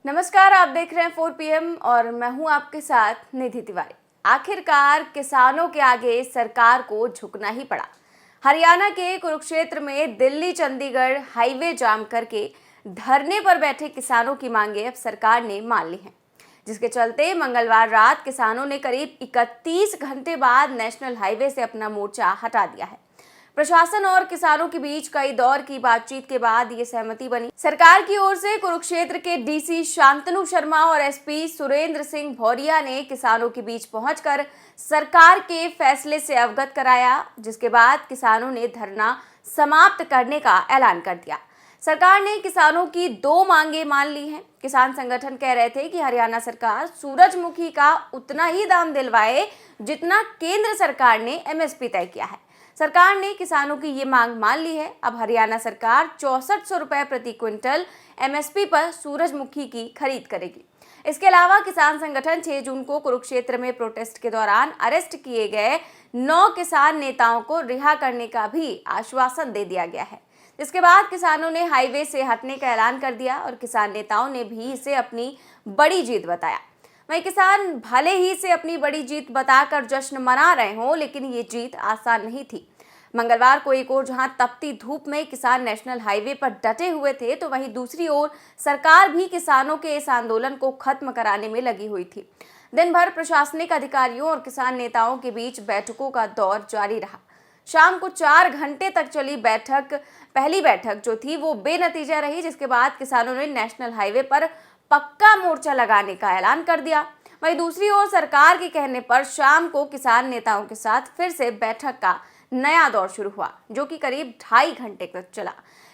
नमस्कार, आप देख रहे हैं 4 PM और मैं हूं आपके साथ निधि तिवारी। आखिरकार किसानों के आगे सरकार को झुकना ही पड़ा। हरियाणा के कुरुक्षेत्र में दिल्ली चंडीगढ़ हाईवे जाम करके धरने पर बैठे किसानों की मांगे अब सरकार ने मान ली हैं, जिसके चलते मंगलवार रात किसानों ने करीब 31 घंटे बाद नेशनल हाईवे से अपना मोर्चा हटा दिया है। प्रशासन और किसानों के बीच कई दौर की बातचीत के बाद ये सहमति बनी। सरकार की ओर से कुरुक्षेत्र के डीसी शांतनु शर्मा और एसपी सुरेंद्र सिंह भौरिया ने किसानों के बीच पहुंचकर सरकार के फैसले से अवगत कराया, जिसके बाद किसानों ने धरना समाप्त करने का ऐलान कर दिया। सरकार ने किसानों की 2 मांगे मान ली हैं। किसान संगठन कह रहे थे कि हरियाणा सरकार सूरजमुखी का उतना ही दाम दिलवाए जितना केंद्र सरकार ने एमएसपी तय किया है। सरकार ने किसानों की ये मांग मान ली है। अब हरियाणा सरकार 6400 रुपए प्रति क्विंटल एमएसपी पर सूरजमुखी की खरीद करेगी। इसके अलावा किसान संगठन 6 जून को कुरुक्षेत्र में प्रोटेस्ट के दौरान अरेस्ट किए गए 9 किसान नेताओं को रिहा करने का भी आश्वासन दे दिया गया है, जिसके बाद किसानों ने हाईवे से हटने का ऐलान कर दिया और किसान नेताओं ने भी इसे अपनी बड़ी जीत बताया। वहीं किसान भले ही इसे अपनी बड़ी जीत बताकर जश्न मना रहे हों, लेकिन ये जीत आसान नहीं थी। मंगलवार को एक ओर जहां तपती धूप में किसान नेशनल हाईवे पर डटे हुए थे, तो वहीं दूसरी ओर सरकार भी किसानों के इस आंदोलन को खत्म कराने में लगी हुई थी। दिन भर प्रशासनिक अधिकारियों और किसान नेताओं के बीच बैठकों का दौर जारी रहा। शाम को 4 घंटे तक चली पहली बैठक जो थी वो बेनतीजा रही, जिसके बाद किसानों ने नेशनल हाईवे पर पक्का मोर्चा लगाने का ऐलान कर दिया। वहीं दूसरी ओर सरकार के कहने पर शाम को किसान नेताओं के साथ फिर से बैठक का नया दौर शुरू हुआ, जो कि करीब 2.5 घंटे तक चला।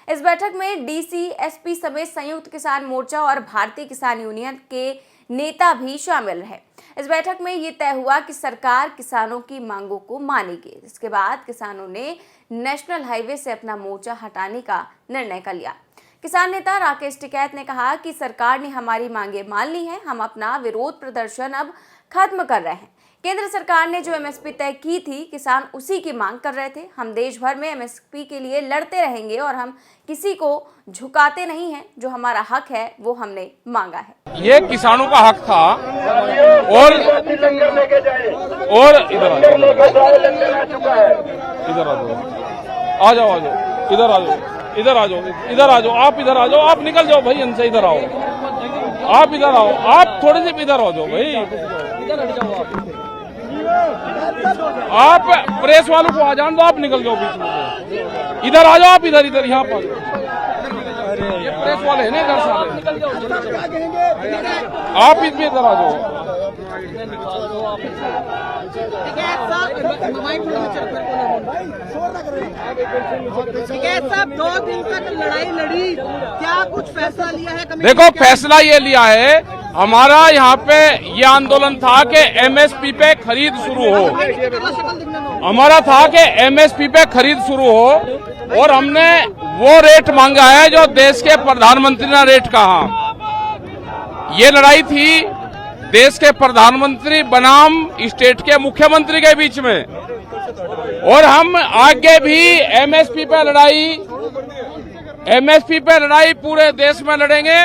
इस बैठक में डीसी, एसपी समेत संयुक्त किसान मोर्चा और भारतीय किसान यूनियन के नेता भी शामिल रहे। इस बैठक में ये तय हुआ कि सरकार किसानों की मांगों को मानेगी। इसके बाद किसानों ने नेशनल हाईवे से अपना मोर्चा हटाने का निर्णय कर लिया। किसान नेता राकेश टिकैत ने कहा कि सरकार ने हमारी मांगे मान ली हैं, हम अपना विरोध प्रदर्शन अब खत्म कर रहे हैं। केंद्र सरकार ने जो एमएसपी तय की थी, किसान उसी की मांग कर रहे थे। हम देश भर में एमएसपी के लिए लड़ते रहेंगे और हम किसी को झुकाते नहीं हैं। जो हमारा हक है वो हमने मांगा है। ये किसानों का हक था और इधर आ जाओ, इधर आ जाओ, आप इधर आ जाओ, आप निकल जाओ भाई, इनसे इधर आओ, आप इधर आओ, आप थोड़े से इधर आ जाओ भाई, आप प्रेस वालों को आ जान दो, आप निकल जाओ बीच में, इधर आ जाओ, आप इधर यहाँ पर, ये प्रेस वाले हैं ना इधर सारे, आप इसमें इधर आ जाओ। साहब 2 दिन तक लड़ाई लड़ी, क्या कुछ फैसला लिया है? देखो, फैसला ये लिया है, हमारा यहाँ पे ये आंदोलन था कि एमएसपी पे खरीद शुरू हो। हमारा था कि एमएसपी पे खरीद शुरू हो और हमने वो रेट मांगा है जो देश के प्रधानमंत्री ने रेट कहा। ये लड़ाई थी देश के प्रधानमंत्री बनाम स्टेट के मुख्यमंत्री के बीच में, और हम आगे भी एमएसपी पे लड़ाई पूरे देश में लड़ेंगे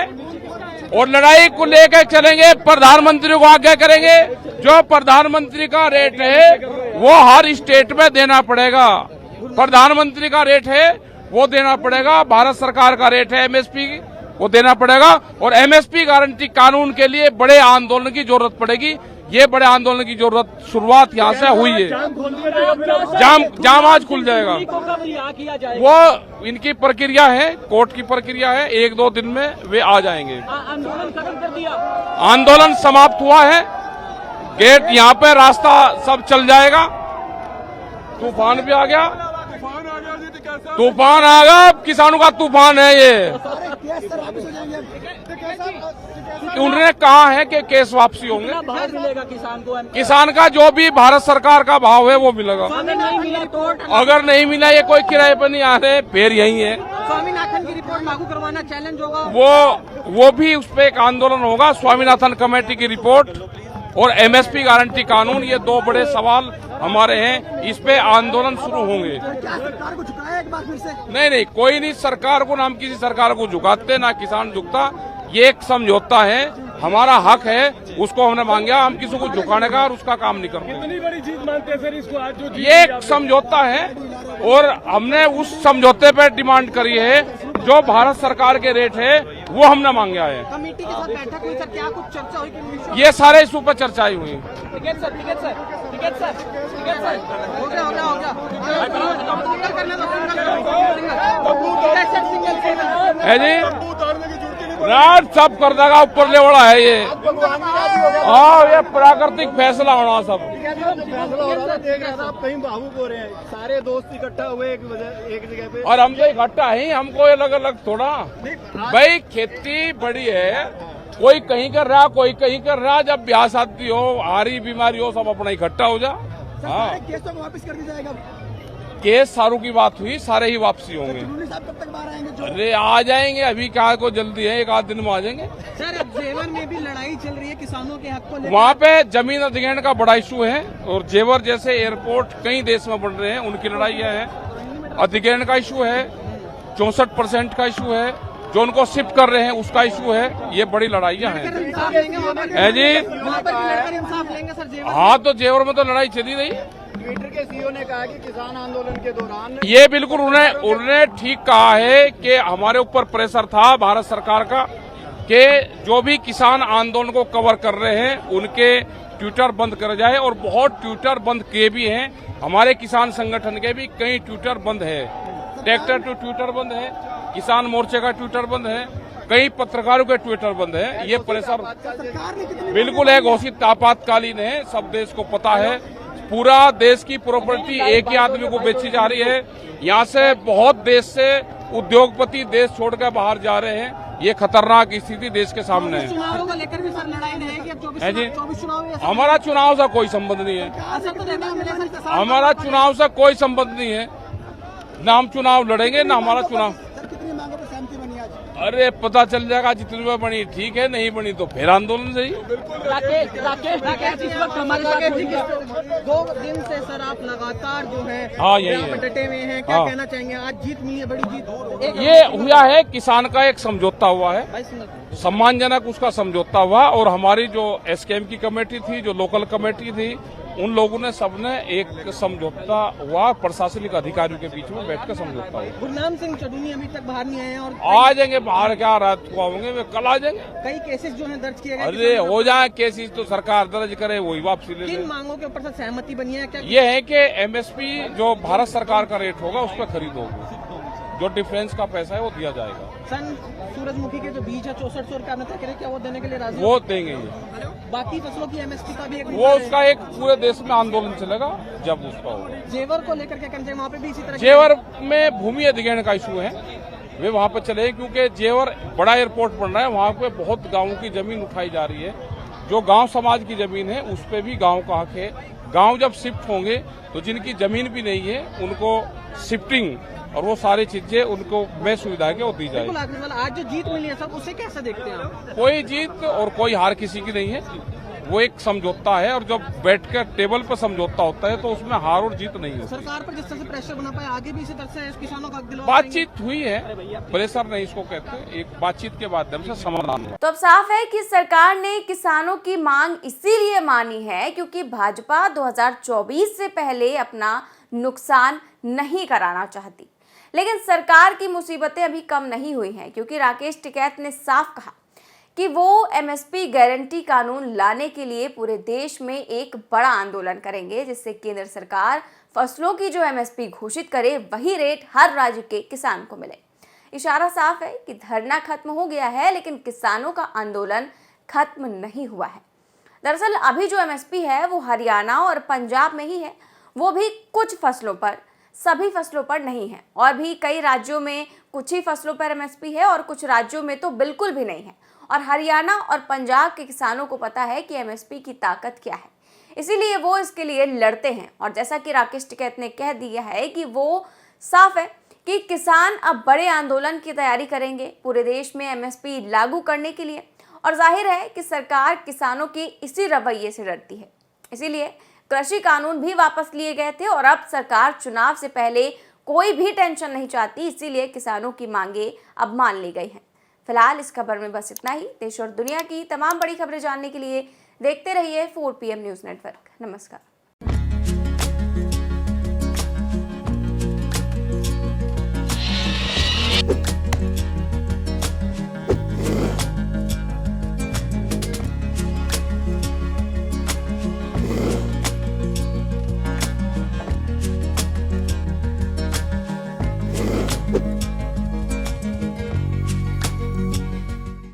और लड़ाई को लेकर चलेंगे। प्रधानमंत्री को आगे करेंगे। जो प्रधानमंत्री का रेट है वो हर स्टेट में देना पड़ेगा। प्रधानमंत्री का रेट है वो देना पड़ेगा, भारत सरकार का रेट है एमएसपी वो देना पड़ेगा। और एमएसपी गारंटी कानून के लिए बड़े आंदोलन की जरूरत पड़ेगी। ये बड़े आंदोलन की जरूरत शुरुआत यहाँ से हुई है। जाम आज खुल जाएगा। वो इनकी प्रक्रिया है, कोर्ट की प्रक्रिया है, 1-2 दिन में वे आ जाएंगे। आंदोलन खत्म कर दिया, आंदोलन समाप्त हुआ है। गेट यहाँ पे रास्ता सब चल जाएगा। तूफान भी आ गया, तूफान आ गया, किसानों का तूफान है ये। उन्होंने कहा है कि केस वापसी होंगे। भाव मिलेगा किसान को? किसान का जो भी भारत सरकार का भाव है वो मिलेगा। नहीं मिला तो अगर नहीं मिला, ये कोई किराए पर नहीं आ रहे, फिर यही है। स्वामीनाथन की रिपोर्ट लागू करवाना चैलेंज होगा। वो भी उस पर एक आंदोलन होगा। स्वामीनाथन कमेटी की रिपोर्ट और एमएसपी गारंटी कानून, ये 2 बड़े सवाल हमारे हैं। इस पे आंदोलन शुरू होंगे। क्या सरकार को झुकाया एक बार फिर से? नहीं, कोई नहीं सरकार को, ना हम किसी सरकार को झुकाते, ना किसान झुकता। ये एक समझौता है, हमारा हक है, उसको हमने मांगा। हम किसी को झुकाने का और उसका काम नहीं करते। कितनी बड़ी जीत मानते हैं सर इसको आज जो जीत ये एक समझौता है और हमने उस समझौते पर डिमांड करी है। जो भारत सरकार के रेट है वो हमने मांगा है। कमेटी के साथ बैठक हुई सर, क्या कुछ चर्चा हुई कि ये सारे इशू पर चर्चाएं हुई। Ticket sir, ticket sir, ticket sir, ticket sir, हो गया हो गया हो गया, सिंगल करने दो, सिंगल है जी, रात सब कर देगा, ऊपर लेवड़ा है ये। हाँ, ये प्राकृतिक फैसला होना सब। फैसला हो रहा था, देख रहे साहब कहीं भावुक हो रहे हैं, सारे दोस्त इकट्ठा हुए एक जगह पे। और हम तो इकट्ठा ही, हमको अलग अलग थोड़ा। भाई खेती बड़ी है, कोई कहीं कर रहा, कोई कहीं कर रहा। जब ब्याह शादी हो, हारी बीमारी हो, सब अपना इकट्ठा हो जा। हाँ, केस तो वापस कर दिया जाएगा। केस सारों की बात हुई, सारे ही वापसी होंगे। साहब कब तक बाहर आएंगे? अरे आ जाएंगे, अभी क्या को जल्दी है, एक आध दिन में आ जाएंगे। सर, अब जेवर में भी लड़ाई चल रही है किसानों के हक को लेकर। वहाँ पे जमीन अधिग्रहण का बड़ा इशू है और जेवर जैसे एयरपोर्ट कई देश में बन रहे हैं, उनकी लड़ाइयाँ हैं। अधिग्रहण का इशू है, 64% का इशू है, जो उनको शिफ्ट कर रहे हैं उसका इशू है। ये बड़ी लड़ाइयाँ हैं। है जी, इंसाफ लेंगे सर जेवर। हाँ, तो जेवर में तो लड़ाई चली रही। ट्विटर के सीईओ ने कहा कि किसान आंदोलन के दौरान ये बिल्कुल उन्होंने ठीक कहा है कि हमारे ऊपर प्रेशर था भारत सरकार का कि जो भी किसान आंदोलन को कवर कर रहे हैं उनके ट्विटर बंद कर जाए। और बहुत ट्विटर बंद किए भी हैं। हमारे किसान संगठन के भी कई ट्विटर बंद है। ट्रैक्टर टू ट्विटर बंद है, किसान मोर्चे का ट्विटर बंद है, कई पत्रकारों के ट्विटर बंद है। ये प्रेशर बिल्कुल है, घोषित आपातकालीन है, सब देश को पता है। पूरा देश की प्रॉपर्टी एक ही आदमी को बेची जा रही है। यहाँ से बहुत देश से उद्योगपति देश छोड़कर बाहर जा रहे हैं। ये खतरनाक स्थिति देश के सामने है। चुनावों को लेकर भी सर लड़ाई रहेगी। अब है जी, 24 चुनाव हमारा चुनाव से कोई संबंध नहीं है। हमारा चुनाव से कोई संबंध नहीं है। ना हम चुनाव लड़ेंगे, ना हमारा चुनाव। कितनी मांगों पर सहमति बनी आज? अरे पता चल जाएगा, जितनी में बनी ठीक है, नहीं बनी तो फिर आंदोलन सही। राकेश, इस वक्त हमारे साथ 2 दिन से सर आप लगातार जो है हाँ, यही यहाँ है। पर डटे हुए हैं। क्या हाँ। कहना चाहेंगे? आज जीत मिली है, बड़ी जीत। ये हुआ है, किसान का एक समझौता हुआ है, सम्मानजनक उसका समझौता हुआ। और हमारी जो एसकेएम की कमेटी थी, जो लोकल कमेटी थी, उन लोगों ने सबने एक समझौता हुआ, प्रशासनिक अधिकारियों के बीच में बैठकर समझौता हुआ। गुरनाम सिंह चढ़ूनी अभी तक बाहर नहीं आए हैं और आ जाएंगे बाहर, क्या रात को आएंगे, वे कल आ जाएंगे। कई केसेस जो है दर्ज किए गए। अरे हो जाए केसेस तो सरकार दर्ज करे, वही वापसी ले किन ले। मांगों के ऊपर से सहमति बनी है? क्या ये है कि एमएसपी जो भारत सरकार का रेट होगा उस पर खरीद होगी, जो डिफरेंस का पैसा है वो दिया जाएगा। सन सूरजमुखी के जो बीज है 6400 का आपने तय करे, क्या वो देने के लिए राजी? वो देंगे ये। बाकी फसलों की एमएसपी का भी एक वो उसका एक पूरे देश में आंदोलन चलेगा जब उसका होगा। जेवर को लेकर क्या कहना चाहिए? वहाँ पे भी इसी तरह जेवर में भूमि अधिग्रहण का इशू है, वे वहाँ पर चले, क्योंकि जेवर बड़ा एयरपोर्ट बन रहा है, वहाँ पे बहुत गांवों की जमीन उठाई जा रही है। जो गांव समाज की जमीन है उस पे भी गांव का हक है। गांव जब शिफ्ट होंगे तो जिनकी जमीन भी नहीं है उनको शिफ्टिंग और वो सारी चीजें उनको में सुविधा के वो दी जाएगी। आज जो जीत मिली है सब, उसे कैसे देखते हैं आप? कोई जीत और कोई हार किसी की नहीं है, वो एक समझौता है। और जब बैठकर टेबल पर समझौता होता है तो उसमें हार और जीत नहीं होती। सरकार पर जिस तरह से प्रेशर बना पाए, आगे भी इसी तरह से किसानों का हक दिलवा बातचीत हुई है, प्रेशर नहीं इसको कहते, एक बातचीत के माध्यम से समाधान हुआ। तो अब साफ है कि सरकार ने किसानों की मांग इसीलिए मानी है क्योंकि भाजपा 2024 से पहले अपना नुकसान नहीं कराना चाहती। लेकिन सरकार की मुसीबतें अभी कम नहीं हुई हैं, क्योंकि राकेश टिकैत ने साफ कहा कि वो एमएसपी गारंटी कानून लाने के लिए पूरे देश में एक बड़ा आंदोलन करेंगे, जिससे केंद्र सरकार फसलों की जो एमएसपी घोषित करे वही रेट हर राज्य के किसान को मिले। इशारा साफ है कि धरना खत्म हो गया है, लेकिन किसानों का आंदोलन खत्म नहीं हुआ है। दरअसल अभी जो एमएसपी है वो हरियाणा और पंजाब में ही है, वो भी कुछ फसलों पर, सभी फसलों पर नहीं है। और भी कई राज्यों में कुछ ही फसलों पर एमएसपी है और कुछ राज्यों में तो बिल्कुल भी नहीं है। और हरियाणा और पंजाब के किसानों को पता है कि एमएसपी की ताकत क्या है, इसीलिए वो इसके लिए लड़ते हैं। और जैसा कि राकेश टिकैत ने कह दिया है कि वो साफ है कि किसान अब बड़े आंदोलन की तैयारी करेंगे पूरे देश में एमएसपी लागू करने के लिए। और जाहिर है कि सरकार किसानों के इसी रवैये से डरती है, इसीलिए कृषि कानून भी वापस लिए गए थे। और अब सरकार चुनाव से पहले कोई भी टेंशन नहीं चाहती, इसीलिए किसानों की मांगे अब मान ली गई हैं। फिलहाल इस खबर में बस इतना ही। देश और दुनिया की तमाम बड़ी खबरें जानने के लिए देखते रहिए 4 PM न्यूज़ नेटवर्क। नमस्कार।